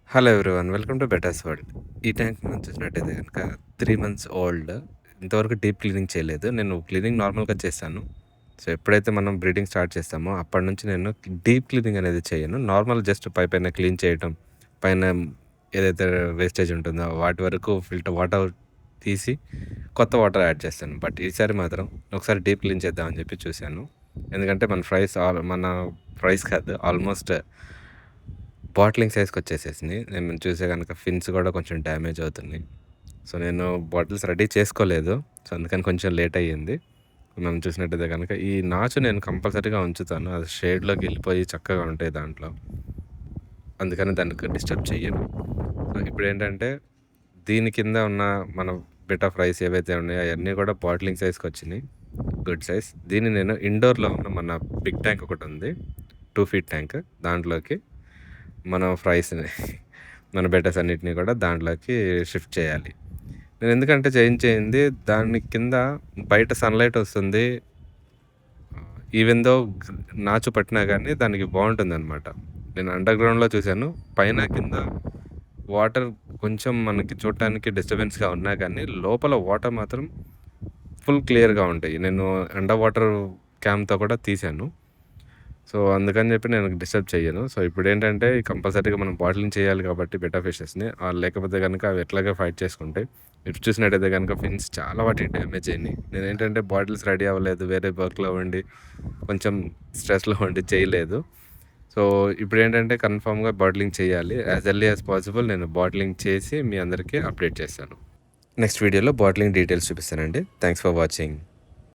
Hello everyone. Welcome to betters world. ఈ tank మనం చూసినట్టయితే గనక 3 మంత్స్ ఓల్డ్. ఇంతవరకు డీప్ క్లీనింగ్ చేయలేదు. నేను క్లీనింగ్ నార్మల్‌గా చేశాను. సో, ఎప్పుడైతే మనం బ్రీడింగ్ స్టార్ట్ చేస్తామో అప్పటినుంచి నేను డీప్ క్లీనింగ్ అనేది చేయను. నార్మల్ జస్ట్ పైపైన క్లీన్ చేయటం, పైన ఏదైతే వేస్టేజ్ ఉంటుందో వాటి వరకు ఫిల్టర్ వాటర్ తీసి కొత్త వాటర్ యాడ్ చేస్తాను. బట్ ఈసారి మాత్రం ఒకసారి డీప్ క్లీన్ చేద్దామని చెప్పి చూశాను. ఎందుకంటే మన ఫ్రైస్ కాదు ఆల్మోస్ట్ బాటిలింగ్ సైజ్‌కొచ్చేసేసినియి. నేను చూస్తే గనక ఫిన్స్ గూడా కొంచెం డ్యామేజ్ అవుతున్నాయి. సో, నేను బాటిల్స్ రెడీ చేసుకోలేదు. సో, అందుకని కొంచెం లేట్ అయ్యింది. మనం చూసినట్టయితే గనక ఈ నాచు నేను కంపల్సరీగా ఉంచుతాను. అది షేడ్‌లోకెళ్ళిపోయి చక్కగా ఉంటాయి దాంట్లో. అందుకని దానికి డిస్టర్బ్ చెయ్యను. సో, ఇప్పుడేంటంటే దీని కింద ఉన్న మన బిట్ ఆఫ్ రైస్ ఏవైతే ఉన్నాయో అయన్నీ గూడా బాటిలింగ్ సైజ్‌కొచ్చినియి. Good size. దీన్ని నేను ఇండోర్‌లో ఉన్న మన బిగ్ ట్యాంక్ ఒకటుంది. 2 ఫీట్ ట్యాంక్. దాంట్లోకి మనం ఫ్రైస్‌ని మన బెటర్స్ అన్నిటిని కూడా దాంట్లోకి షిఫ్ట్ చేయాలి. నేను ఎందుకంటే చేయించింది దాని కింద బయట సన్‌లైట్ వస్తుంది. ఈవెన్ దో నాచు పట్టినా గానీ దానికి బావుంటుందనమాట. నేను అండర్‌గ్రౌండ్‌లో చూశాను. పైన, కింద వాటర్ కొంచెం మనకి చూడటానికి డిస్టర్బెన్స్‌గా ఉన్నా గానీ లోపల వాటర్ మాత్రం ఫుల్ క్లియర్‌గా ఉంటాయి. నేను అండర్ వాటర్ క్యామ్‌తో కూడా తీశాను. సో, అందుకని చెప్పి నేను డిస్టర్బ్ చెయ్యను. సో, ఇప్పుడేంటంటే కంపల్సరీగా మనం బాటిలింగ్ చేయాలి కాబట్టి బెటా ఫిషెస్‌ని. లేకపోతే గనక అవి ఎట్లాగో ఫైట్ చేసుకుంటాయి. మీరు చూసినట్టయితే గనక ఫిన్స్ చాలా వాటికి డ్యామేజ్ అయినాయి. నేనేంటంటే బాటిల్స్ రెడీ అవ్వలేదు. వేరే వర్క్‌లో ఉండి కొంచెం స్ట్రెస్‌లో ఉండి చేయలేదు. సో, ఇప్పుడేంటంటే కన్ఫర్మ్‌గా బాటిలింగ్ చేయాలి. యాజ్ ఎర్లీ యాజ్ పాసిబుల్ నేను బాటిలింగ్ చేసి మీ అందరికీ అప్డేట్ చేస్తాను. నెక్స్ట్ వీడియోలో బాటిలింగ్ డీటెయిల్స్ చూపిస్తానండి. Thanks for watching.